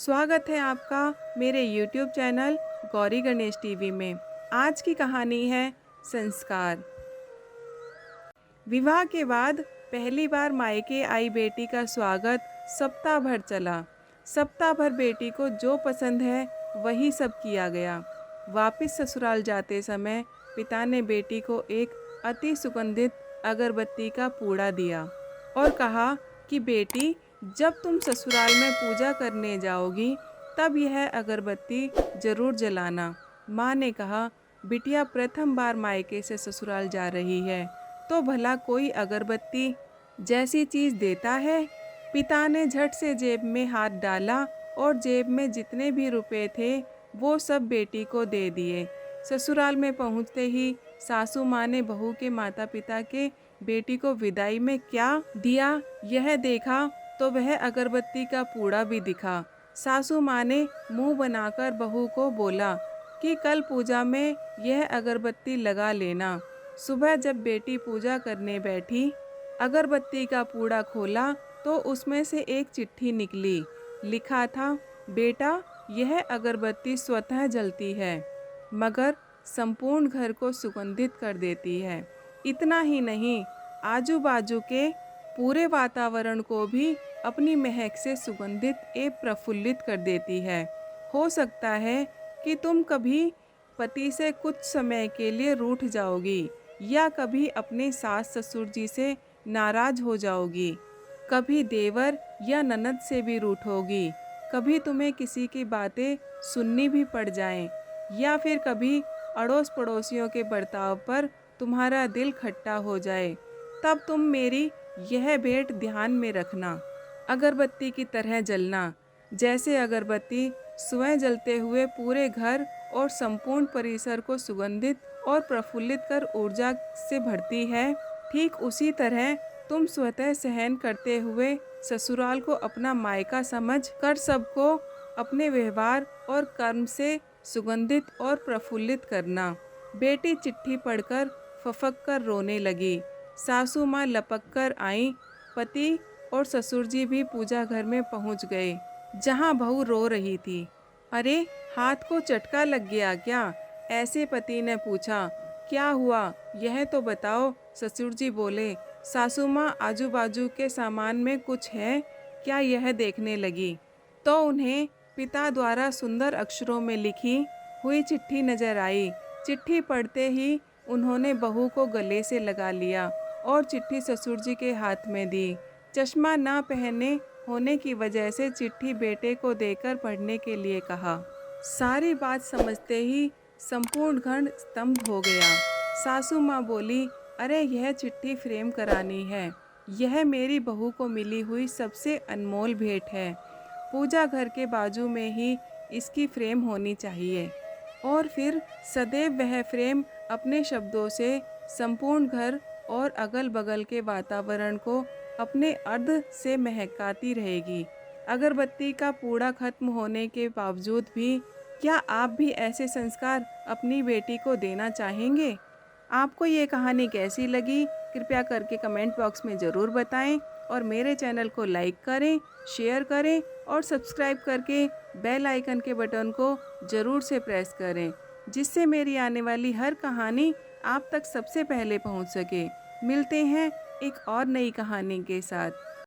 स्वागत है आपका मेरे YouTube channel Gauri Ganesh TV में। आज की कहानी है संस्कार। विवाह के बाद पहली बार मायके आई बेटी का स्वागत सप्ताह भर चला। सप्ताह भर बेटी को जो पसंद है वही सब किया गया। वापस ससुराल जाते समय पिता ने बेटी को एक अति सुगंधित अगरबत्ती का पूड़ा दिया और कहा कि बेटी, जब तुम ससुराल में पूजा करने जाओगी तब यह अगरबत्ती जरूर जलाना। माँ ने कहा, बिटिया प्रथम बार मायके से ससुराल जा रही है तो भला कोई अगरबत्ती जैसी चीज देता है। पिता ने झट से जेब में हाथ डाला और जेब में जितने भी रुपए थे वो सब बेटी को दे दिए। ससुराल में पहुंचते ही सासू माँ ने बहू के माता पिता के बेटी को विदाई में क्या दिया यह देखा तो वह अगरबत्ती का पूड़ा भी दिखा। सासू माँ ने मुंह बनाकर बहू को बोला कि कल पूजा में यह अगरबत्ती लगा लेना। सुबह जब बेटी पूजा करने बैठी, अगरबत्ती का पूड़ा खोला तो उसमें से एक चिट्ठी निकली। लिखा था, बेटा, यह अगरबत्ती स्वतः जलती है मगर संपूर्ण घर को सुगंधित कर देती है। इतना ही नहीं, आजू बाजू के पूरे वातावरण को भी अपनी महक से सुगंधित एवं प्रफुल्लित कर देती है। हो सकता है कि तुम कभी पति से कुछ समय के लिए रूठ जाओगी या कभी अपने सास ससुर जी से नाराज हो जाओगी, कभी देवर या ननद से भी रूठोगी, कभी तुम्हें किसी की बातें सुननी भी पड़ जाएं, या फिर कभी अड़ोस पड़ोसियों के बर्ताव पर तुम्हारा दिल खट्टा हो जाए। तब तुम मेरी यह भेंट ध्यान में रखना, अगरबत्ती की तरह जलना। जैसे अगरबत्ती स्वयं जलते हुए पूरे घर और संपूर्ण परिसर को सुगंधित और प्रफुल्लित कर ऊर्जा से भरती है, ठीक उसी तरह तुम स्वतः सहन करते हुए ससुराल को अपना मायका समझ कर सबको अपने व्यवहार और कर्म से सुगंधित और प्रफुल्लित करना। बेटी चिट्ठी पढ़कर फफक कर रोने लगी। सासू माँ लपक कर आई। पति और ससुर जी भी पूजा घर में पहुँच गए जहाँ बहू रो रही थी। अरे, हाथ को चटका लग गया क्या? ऐसे पति ने पूछा। क्या हुआ यह तो बताओ, ससुर जी बोले। सासू माँ आजू बाजू के सामान में कुछ है क्या यह देखने लगी तो उन्हें पिता द्वारा सुंदर अक्षरों में लिखी हुई चिट्ठी नजर आई। चिट्ठी पढ़ते ही उन्होंने बहू को गले से लगा लिया और चिट्ठी ससुर जी के हाथ में दी। चश्मा ना पहने होने की वजह से चिट्ठी बेटे को देकर पढ़ने के लिए कहा। सारी बात समझते ही संपूर्ण घर स्तंभ हो गया। सासू माँ बोली, अरे, यह चिट्ठी फ्रेम करानी है। यह मेरी बहू को मिली हुई सबसे अनमोल भेंट है। पूजा घर के बाजू में ही इसकी फ्रेम होनी चाहिए और फिर सदैव वह फ्रेम अपने शब्दों से संपूर्ण घर और अगल बगल के वातावरण को अपने अर्ध से महकाती रहेगी। अगरबत्ती का पूड़ा खत्म होने के बावजूद भी क्या आप भी ऐसे संस्कार अपनी बेटी को देना चाहेंगे? आपको ये कहानी कैसी लगी? कृपया करके कमेंट बॉक्स में ज़रूर बताएं और मेरे चैनल को लाइक करें, शेयर करें और सब्सक्राइब करके बेल आइकन के बटन को ज़रूर से प्रेस करें, जिससे मेरी आने वाली हर कहानी आप तक सबसे पहले पहुंच सके। मिलते हैं एक और नई कहानी के साथ।